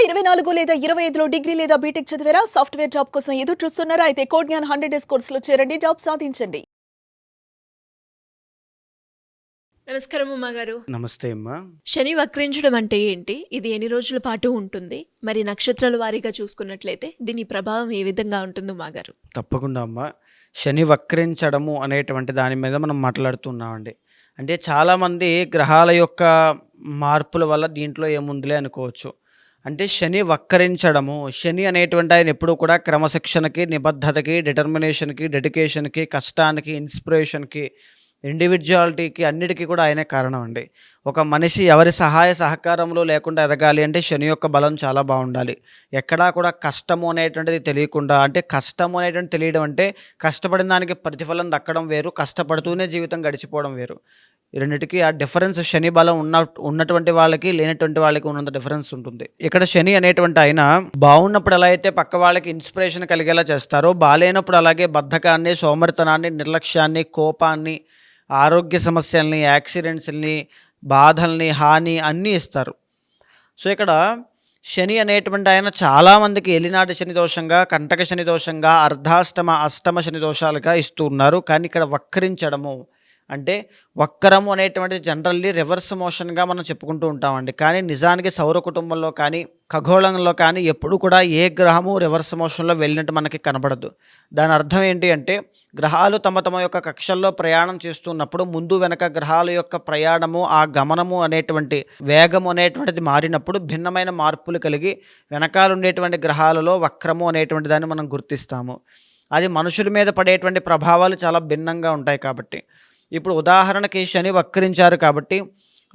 2024 లేదా 25లో డిగ్రీ లేదా బీటెక్ చదివారా? సాఫ్ట్‌వేర్ జాబ్ కోసం ఎదురు చూస్తున్నారా? అయితే కోడ్ జ్ఞాన్ 100 డేస్ కోర్సులో చేరండి. జాబ్ సాధించండి. నమస్కారం ఉమాగారు. నమస్తే అమ్మా. శని వక్రించడం అంటే ఏంటి? ఇది ఎన్ని రోజుల పాటు ఉంటుంది? మరి నక్షత్రాల వారీగా చూసుకున్నట్లయితే దీని ప్రభావం ఏ విధంగా ఉంటుంది ఉమాగారు? తప్పకుండా అమ్మా. శని వక్రించడము అనేటువంటి దాని మీద మనం మాట్లాడుతున్నామండి. అంటే చాలామంది గ్రహాల యొక్క మార్పుల వల్ల దీంట్లో ఏముందిలే అనుకోవచ్చు. అంటే శని వక్రించడము, శని అనేటువంటి ఆయన ఎప్పుడూ కూడా క్రమశిక్షణకి, నిబద్ధతకి, డిటర్మినేషన్‌కి, డెడికేషన్‌కి, కష్టానికి, ఇన్స్పిరేషన్‌కి, ఇండివిడ్యువాలిటీకి అన్నిటికీ కూడా ఆయనే కారణం అండి. ఒక మనిషి ఎవరి సహాయ సహకారంలో లేకుండా ఎదగాలి అంటే శని యొక్క బలం చాలా బాగుండాలి. ఎక్కడా కూడా కష్టము అనేటువంటిది తెలియకుండా, అంటే కష్టము అనేటువంటిది తెలియడం అంటే కష్టపడిన దానికి ప్రతిఫలం దక్కడం వేరు, కష్టపడుతూనే జీవితం గడిచిపోవడం వేరు. ఈ రెండిటికి ఆ డిఫరెన్స్ శని బలం ఉన్నటువంటి వాళ్ళకి, లేనటువంటి వాళ్ళకి ఉన్నంత డిఫరెన్స్ ఉంటుంది. ఇక్కడ శని అనేటువంటి ఆయన బాగున్నప్పుడు ఎలా అయితే పక్క వాళ్ళకి ఇన్స్పిరేషన్ కలిగేలా చేస్తారో, బాలేనప్పుడు అలాగే బద్ధకాన్ని, సోమరితనాన్ని, నిర్లక్ష్యాన్ని, కోపాన్ని, ఆరోగ్య సమస్యల్ని, యాక్సిడెంట్స్‌ని, బాధల్ని, హాని అన్నీ ఇస్తారు. సో, ఇక్కడ శని అనేటువంటి ఆయన చాలామందికి ఏలినాటి శని దోషంగా, కంటక శని దోషంగా, అర్ధాష్టమ, అష్టమ శని దోషాలుగా ఇస్తూ ఉన్నారు. కానీ ఇక్కడ వక్రించడము అంటే వక్రము అనేటువంటిది జనరల్లీ రివర్స్ మోషన్గా మనం చెప్పుకుంటూ ఉంటామండి. కానీ నిజానికి సౌర కుటుంబంలో కానీ, ఖగోళంలో కానీ ఎప్పుడు కూడా ఏ గ్రహము రివర్స్ మోషన్లో వెళ్ళినట్టు మనకి కనబడదు. దాని అర్థం ఏంటి అంటే గ్రహాలు తమ తమ యొక్క కక్షల్లో ప్రయాణం చేస్తున్నప్పుడు ముందు వెనక గ్రహాల యొక్క ప్రయాణము, ఆ గమనము అనేటువంటి వేగము అనేటువంటిది మారినప్పుడు భిన్నమైన మార్పులు కలిగి వెనకాల ఉండేటువంటి గ్రహాలలో వక్రము అనేటువంటి దాన్ని మనం గుర్తిస్తాము. అది మనుషుల మీద పడేటువంటి ప్రభావాలు చాలా భిన్నంగా ఉంటాయి కాబట్టి. ఇప్పుడు ఉదాహరణకి శని వక్రించారు కాబట్టి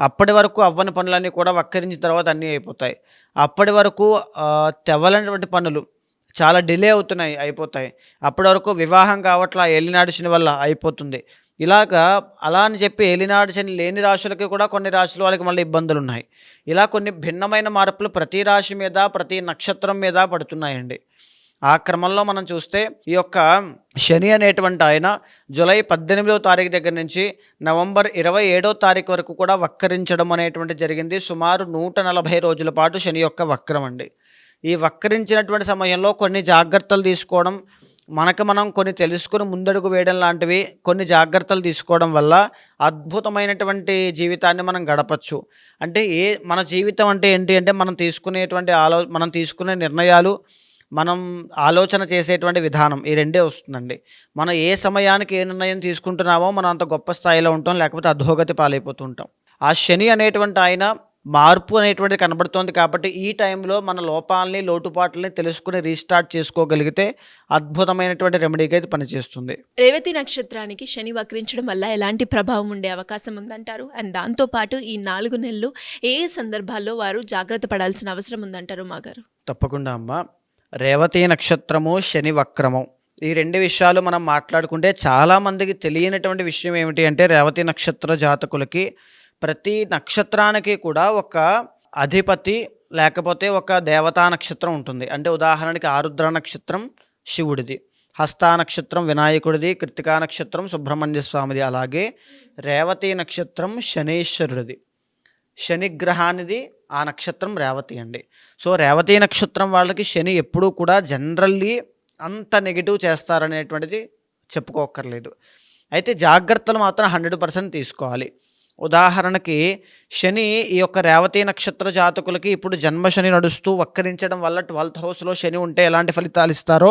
అప్పటి వరకు అవ్వని పనులన్నీ కూడా వక్రించిన తర్వాత అన్నీ అయిపోతాయి. అప్పటి వరకు తెవ్వలైనటువంటి పనులు చాలా డిలే అయిపోతాయి. అప్పటి వరకు వివాహం కావట్లా ఏలినాడు శని వల్ల అయిపోతుంది. ఇలాగా అలా అని చెప్పి ఏలినాడు శని లేని రాశులకి కూడా కొన్ని రాశుల వాళ్ళకి మళ్ళీ ఇబ్బందులు ఉన్నాయి. ఇలా కొన్ని భిన్నమైన మార్పులు ప్రతి రాశి మీద, ప్రతి నక్షత్రం మీద పడుతున్నాయండి. ఆ క్రమంలో మనం చూస్తే ఈ యొక్క శని అనేటువంటి ఆయన జూలై 18వ తారీఖు దగ్గర నుంచి నవంబర్ 27వ తారీఖు వరకు కూడా వక్రించడం అనేటువంటి జరిగింది. సుమారు 140 రోజుల పాటు శని యొక్క వక్రం అండి. ఈ వక్రించినటువంటి సమయంలో కొన్ని జాగ్రత్తలు తీసుకోవడం, మనకు మనం కొన్ని తెలుసుకుని ముందడుగు వేయడం లాంటివి, కొన్ని జాగ్రత్తలు తీసుకోవడం వల్ల అద్భుతమైనటువంటి జీవితాన్ని మనం గడపచ్చు. అంటే మన జీవితం అంటే ఏంటి అంటే మనం తీసుకునే నిర్ణయాలు, మనం ఆలోచన చేసేటువంటి విధానం, ఈ రెండే వస్తుందండి. మనం ఏ సమయానికి ఏ నిర్ణయం తీసుకుంటున్నామో మనం అంత గొప్ప స్థాయిలో ఉంటాం, లేకపోతే అధోగతి పాలైపోతూ ఉంటాం. ఆ శని అనేటువంటి ఆయన మార్పు అనేటువంటిది కనబడుతోంది కాబట్టి ఈ టైంలో మన లోపాలని, లోటుపాట్లని తెలుసుకుని రీస్టార్ట్ చేసుకోగలిగితే అద్భుతమైనటువంటి రెమెడీగా ఇది పనిచేస్తుంది. రేవతి నక్షత్రానికి శని వక్రించడం వల్ల ఎలాంటి ప్రభావం ఉండే అవకాశం ఉందంటారు? అండ్ దాంతోపాటు ఈ 4 నెలలు ఏ సందర్భాల్లో వారు జాగ్రత్త పడాల్సిన అవసరం ఉందంటారు మాగారు? తప్పకుండా అమ్మ. రేవతి నక్షత్రము, శని వక్రము, ఈ 2 విషయాలు మనం మాట్లాడుకుంటే చాలామందికి తెలియనటువంటి విషయం ఏమిటి అంటే రేవతి నక్షత్ర జాతకులకి ప్రతి నక్షత్రానికి కూడా ఒక అధిపతి లేకపోతే ఒక దేవతా నక్షత్రం ఉంటుంది. అంటే ఉదాహరణకి ఆరుద్ర నక్షత్రం శివుడిది, హస్తా నక్షత్రం వినాయకుడిది, కృత్తికా నక్షత్రం సుబ్రహ్మణ్య స్వామిది. అలాగే రేవతి నక్షత్రం శనీశ్వరుడిది, శనిగ్రహానిది ఆ నక్షత్రం రేవతి అండి. సో రేవతి నక్షత్రం వాళ్ళకి శని ఎప్పుడూ కూడా జనరల్లీ అంత నెగిటివ్ చేస్తారనేటువంటిది చెప్పుకోక్కర్లేదు. అయితే జాగ్రత్తలు మాత్రం 100% తీసుకోవాలి. ఉదాహరణకి శని ఈ యొక్క రేవతి నక్షత్ర జాతకులకి ఇప్పుడు జన్మశని నడుస్తూ వక్రించడం వల్ల 12th హౌస్లో శని ఉంటే ఎలాంటి ఫలితాలు ఇస్తారో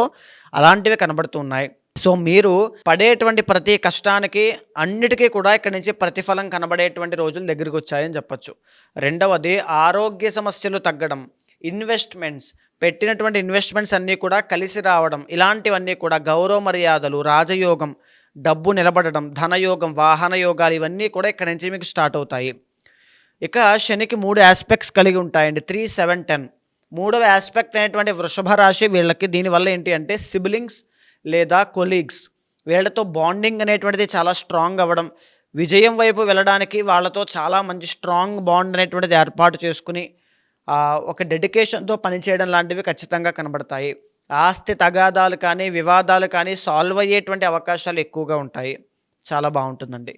అలాంటివి కనబడుతున్నాయి. సో మీరు పడేటువంటి ప్రతి కష్టానికి అన్నిటికీ కూడా ఇక్కడి నుంచి ప్రతిఫలం కనబడేటువంటి రోజులు దగ్గరికి వచ్చాయని చెప్పచ్చు. రెండవది ఆరోగ్య సమస్యలు తగ్గడం, ఇన్వెస్ట్మెంట్స్, పెట్టినటువంటి ఇన్వెస్ట్మెంట్స్ అన్నీ కూడా కలిసి రావడం, ఇలాంటివన్నీ కూడా గౌరవ మర్యాదలు, రాజయోగం, డబ్బు నిలబడడం, ధనయోగం, వాహన యోగాలు ఇవన్నీ కూడా ఇక్కడి నుంచి మీకు స్టార్ట్ అవుతాయి. ఇక శనికి 3 ఆస్పెక్ట్స్ కలిగి ఉంటాయండి, 3, 7, 10. 3వ ఆస్పెక్ట్ అనేటువంటి వృషభ రాశి వీళ్ళకి దీనివల్ల ఏంటి అంటే సిబ్లింగ్స్ లేదా కొలీగ్స్, వీళ్ళతో బాండింగ్ అనేటువంటిది చాలా స్ట్రాంగ్ అవ్వడం, విజయం వైపు వెళ్ళడానికి వాళ్ళతో చాలా మంచి స్ట్రాంగ్ బాండ్ అనేటువంటిది ఏర్పాటు చేసుకుని ఒక డెడికేషన్తో పనిచేయడం లాంటివి ఖచ్చితంగా కనబడతాయి. ఆస్తి తగాదాలు కానీ, వివాదాలు కానీ సాల్వ్ అయ్యేటువంటి అవకాశాలు ఎక్కువగా ఉంటాయి. చాలా బాగుంటుందండి.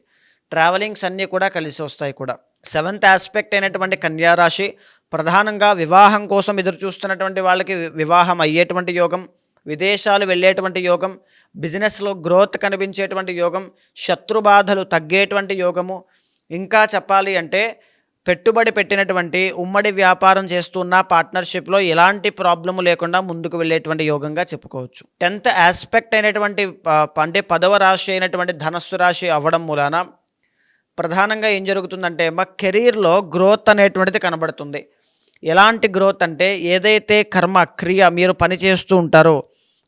ట్రావెలింగ్స్ అన్నీ కూడా కలిసి వస్తాయి కూడా. సెవెంత్ ఆస్పెక్ట్ అయినటువంటి కన్యా రాశి ప్రధానంగా వివాహం కోసం ఎదురు చూస్తున్నటువంటి వాళ్ళకి వివాహం అయ్యేటువంటి యోగం, విదేశాలు వెళ్ళేటువంటి యోగం, బిజినెస్లో గ్రోత్ కనిపించేటువంటి యోగం, శత్రుబాధలు తగ్గేటువంటి యోగము. ఇంకా చెప్పాలి అంటే పెట్టుబడి పెట్టినటువంటి ఉమ్మడి వ్యాపారం చేస్తున్న పార్ట్నర్షిప్లో ఎలాంటి ప్రాబ్లము లేకుండా ముందుకు వెళ్ళేటువంటి యోగంగా చెప్పుకోవచ్చు. 10th ఆస్పెక్ట్ అయినటువంటి అంటే 10వ రాశి అయినటువంటి ధనస్సు రాశి అవ్వడం మూలాన ప్రధానంగా ఏం జరుగుతుందంటే మా కెరీర్లో గ్రోత్ అనేటువంటిది కనబడుతుంది. ఎలాంటి గ్రోత్ అంటే ఏదైతే కర్మ క్రియ మీరు పని చేస్తూ ఉంటారో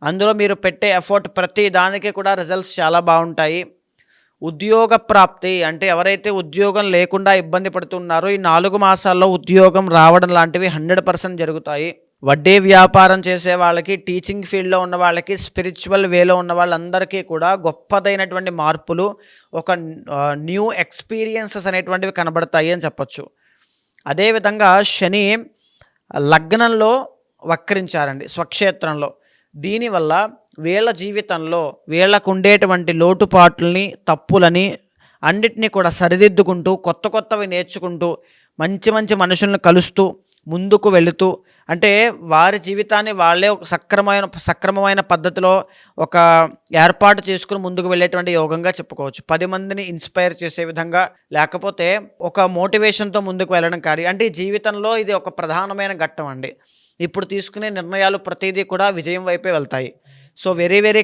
అందులో మీరు పెట్టే ఎఫర్ట్ ప్రతి దానికి కూడా రిజల్ట్స్ చాలా బాగుంటాయి. ఉద్యోగ ప్రాప్తి అంటే ఎవరైతే ఉద్యోగం లేకుండా ఇబ్బంది పడుతున్నారో ఈ 4 మాసాల్లో ఉద్యోగం రావడం లాంటివి 100% జరుగుతాయి. వడ్డీ వ్యాపారం చేసే వాళ్ళకి, టీచింగ్ ఫీల్డ్లో ఉన్న వాళ్ళకి, స్పిరిచువల్ వేలో ఉన్న వాళ్ళందరికీ కూడా గొప్పదైనటువంటి మార్పులు, ఒక న్యూ ఎక్స్పీరియన్సెస్ అనేటువంటివి కనబడతాయి అని చెప్పచ్చు. అదేవిధంగా శని లగ్నంలో వక్రించారండి స్వక్షేత్రంలో. దీనివల్ల వీళ్ళ జీవితంలో వీళ్ళకు ఉండేటువంటి లోటుపాట్లని, తప్పులని అన్నిటినీ కూడా సరిదిద్దుకుంటూ కొత్త కొత్తవి నేర్చుకుంటూ మంచి మంచి మనుషులను కలుస్తూ ముందుకు వెళుతూ అంటే వారి జీవితాన్ని వాళ్ళే ఒక సక్రమమైన పద్ధతిలో ఒక ఏర్పాటు చేసుకుని ముందుకు వెళ్ళేటువంటి యోగంగా చెప్పుకోవచ్చు. 10 మందిని ఇన్స్పైర్ చేసే విధంగా, లేకపోతే ఒక మోటివేషన్తో ముందుకు వెళ్ళడం కానీ అంటే ఈ జీవితంలో ఇది ఒక ప్రధానమైన ఘట్టం అండి. ఇప్పుడు తీసుకునే నిర్ణయాలు ప్రతిదీ కూడా విజయం వైపే వెళ్తాయి. సో వెరీ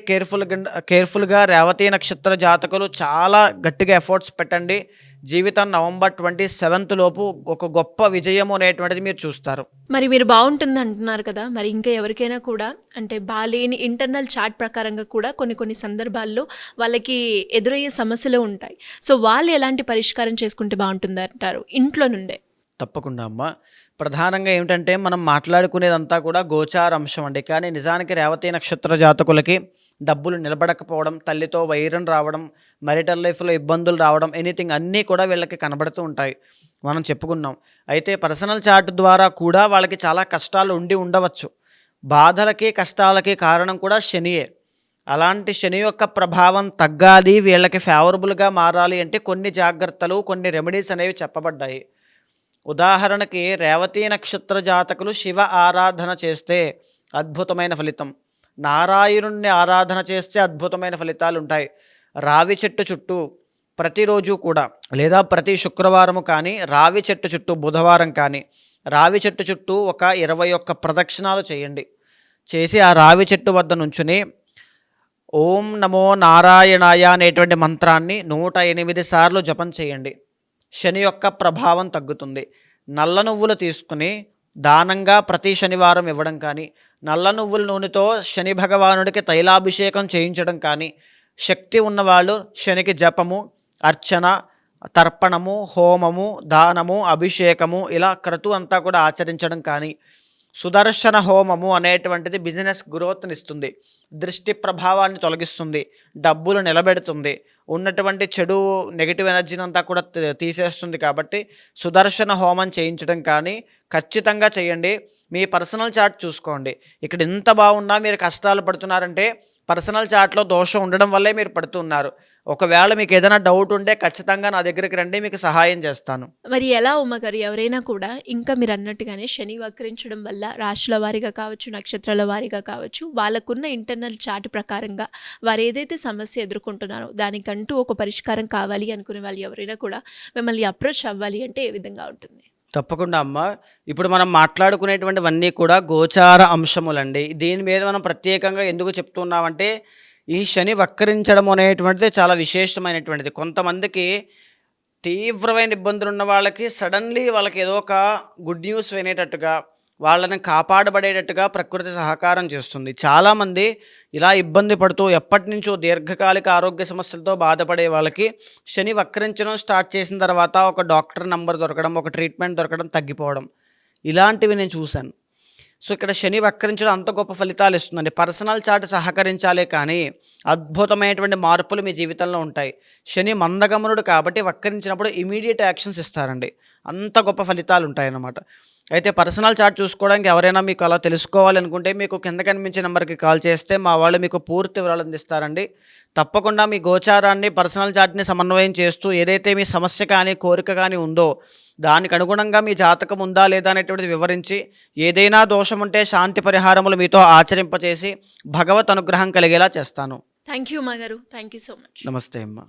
కేర్ఫుల్గా రేవతి నక్షత్ర జాతకులు చాలా గట్టిగా ఎఫర్ట్స్ పెట్టండి. జీవితం నవంబర్ 27th లోపు ఒక గొప్ప విజయం అనేటువంటిది మీరు చూస్తారు. మరి మీరు బాగుంటుంది అంటున్నారు కదా, మరి ఇంకా ఎవరికైనా కూడా అంటే బాలేని ఇంటర్నల్ చార్ట్ ప్రకారంగా కూడా కొన్ని సందర్భాల్లో వాళ్ళకి ఎదురయ్యే సమస్యలు ఉంటాయి. సో వాళ్ళు ఎలాంటి పరిష్కారం చేసుకుంటే బాగుంటుంది అంటారు ఇంట్లో నుండే? తప్పకుండా అమ్మ. ప్రధానంగా ఏమిటంటే మనం మాట్లాడుకునేదంతా కూడా గోచార అంశం అండి. కానీ నిజానికి రేవతి నక్షత్ర జాతకులకి డబ్బులు నిలబడకపోవడం, తల్లితో వైరం రావడం, marital లైఫ్లో ఇబ్బందులు రావడం, ఎనీథింగ్ అన్నీ కూడా వీళ్ళకి కనబడుతూ ఉంటాయి. మనం చెప్పుకున్నాం. అయితే పర్సనల్ చార్ట్ ద్వారా కూడా వాళ్ళకి చాలా కష్టాలు ఉండవచ్చు. బాధలకి కష్టాలకి కారణం కూడా శనియే. అలాంటి శని యొక్క ప్రభావం తగ్గాలి, వీళ్ళకి ఫేవరబుల్గా మారాలి అంటే కొన్ని జాగ్రత్తలు, కొన్ని రెమెడీస్ అనేవి చెప్పబడ్డాయి. ఉదాహరణకి రేవతి నక్షత్ర జాతకులు శివ ఆరాధన చేస్తే అద్భుతమైన ఫలితం, నారాయణుణ్ణి ఆరాధన చేస్తే అద్భుతమైన ఫలితాలు ఉంటాయి. రావి చెట్టు చుట్టూ ప్రతిరోజు కూడా లేదా ప్రతి శుక్రవారము కానీ రావి చెట్టు చుట్టూ, బుధవారం కానీ రావి చెట్టు చుట్టూ ఒక 21 ప్రదక్షిణాలు చేయండి. చేసి ఆ రావి చెట్టు వద్ద నుంచుని ఓం నమో నారాయణాయ అనేటువంటి మంత్రాన్ని 108 సార్లు జపం చేయండి. శని యొక్క ప్రభావం తగ్గుతుంది. నల్ల నువ్వులు తీసుకుని దానంగా ప్రతి శనివారం ఇవ్వడం కానీ, నల్ల నువ్వుల నూనెతో శని భగవానుడికి తైలాభిషేకం చేయించడం కానీ, శక్తి ఉన్నవాళ్ళు శనికి జపము, అర్చన, తర్పణము, హోమము, దానము, అభిషేకము ఇలా క్రతు అంతా కూడా ఆచరించడం కానీ, సుదర్శన హోమము అనేటువంటిది బిజినెస్ గ్రోత్ని ఇస్తుంది, దృష్టి ప్రభావాన్ని తొలగిస్తుంది, డబ్బులు నిలబెడుతుంది, ఉన్నటువంటి చెడు నెగిటివ్ ఎనర్జీని అంతా కూడా తీసేస్తుంది. కాబట్టి సుదర్శన హోమం చేయించడం కానీ ఖచ్చితంగా చేయండి. మీ పర్సనల్ చార్ట్ చూసుకోండి. ఇక్కడ ఎంత బాగున్నా మీరు కష్టాలు పడుతున్నారంటే పర్సనల్ చార్ట్లో దోషం ఉండడం వల్లే మీరు పడుతున్నారు. ఒకవేళ మీకు ఏదైనా డౌట్ ఉంటే ఖచ్చితంగా నా దగ్గరికి రండి, మీకు సహాయం చేస్తాను. మరి ఎలా ఉమ్మగారు, ఎవరైనా కూడా ఇంకా మీరు అన్నట్టుగానే శని వక్రించడం వల్ల రాశుల వారీగా కావచ్చు, నక్షత్రాల వారీగా కావచ్చు, వాళ్ళకున్న ఇంటర్నల్ చార్ట్ ప్రకారంగా వారు ఏదైతే సమస్య ఎదుర్కొంటున్నారో దానికంటూ ఒక పరిష్కారం కావాలి అనుకునే వాళ్ళు ఎవరైనా కూడా మిమ్మల్ని అప్రోచ్ అవ్వాలి అంటే ఏ విధంగా ఉంటుంది? తప్పకుండా అమ్మ. ఇప్పుడు మనం మాట్లాడుకునేటువంటివన్నీ కూడా గోచార అంశములండి. దీని మీద మనం ప్రత్యేకంగా ఎందుకు చెప్తున్నామంటే ఈ శని వక్రించడం అనేటువంటిది చాలా విశేషమైనటువంటిది. కొంతమందికి తీవ్రమైన ఇబ్బందులు ఉన్న వాళ్ళకి సడన్లీ వాళ్ళకి ఏదో ఒక గుడ్ న్యూస్ వినేటట్టుగా, వాళ్ళని కాపాడబడేటట్టుగా ప్రకృతి సహకారం చేస్తుంది. చాలామంది ఇలా ఇబ్బంది పడుతూ ఎప్పటి నుంచో దీర్ఘకాలిక ఆరోగ్య సమస్యలతో బాధపడే వాళ్ళకి శని వక్రించడం స్టార్ట్ చేసిన తర్వాత ఒక డాక్టర్ నంబర్ దొరకడం, ఒక ట్రీట్మెంట్ దొరకడం, తగ్గిపోవడం ఇలాంటివి నేను చూశాను. సో ఇక్కడ శని వక్రించడం అంత గొప్ప ఫలితాలు ఇస్తుందండి. పర్సనల్ చార్ట్ సహకరించాలే కానీ అద్భుతమైనటువంటి మార్పులు మీ జీవితంలో ఉంటాయి. శని మందగమనుడు కాబట్టి వక్రించినప్పుడు ఇమీడియట్ యాక్షన్స్ ఇస్తారండి. అంత గొప్ప ఫలితాలు ఉంటాయన్నమాట. అయితే పర్సనల్ చార్ట్ చూసుకోవడానికి ఎవరైనా మీకు అలా తెలుసుకోవాలనుకుంటే మీకు కింద కనిపించే నెంబర్‌కి కాల్ చేస్తే మా వాళ్ళు మీకు పూర్తి వివరాలు అందిస్తారండి. తప్పకుండా మీ గోచారాన్ని, పర్సనల్ చార్ట్‌ని సమన్వయం చేస్తూ ఏదైతే మీ సమస్య కానీ, కోరిక కానీ ఉందో దానికి అనుగుణంగా మీ జాతకం ఉందా లేదా అనేటువంటిది వివరించి, ఏదైనా దోషం ఉంటే శాంతి పరిహారములు మీతో ఆచరింపచేసి భగవత్ అనుగ్రహం కలిగేలా చేస్తాను. థ్యాంక్ యూ మాగారు. Thank you so much. నమస్తే అమ్మ.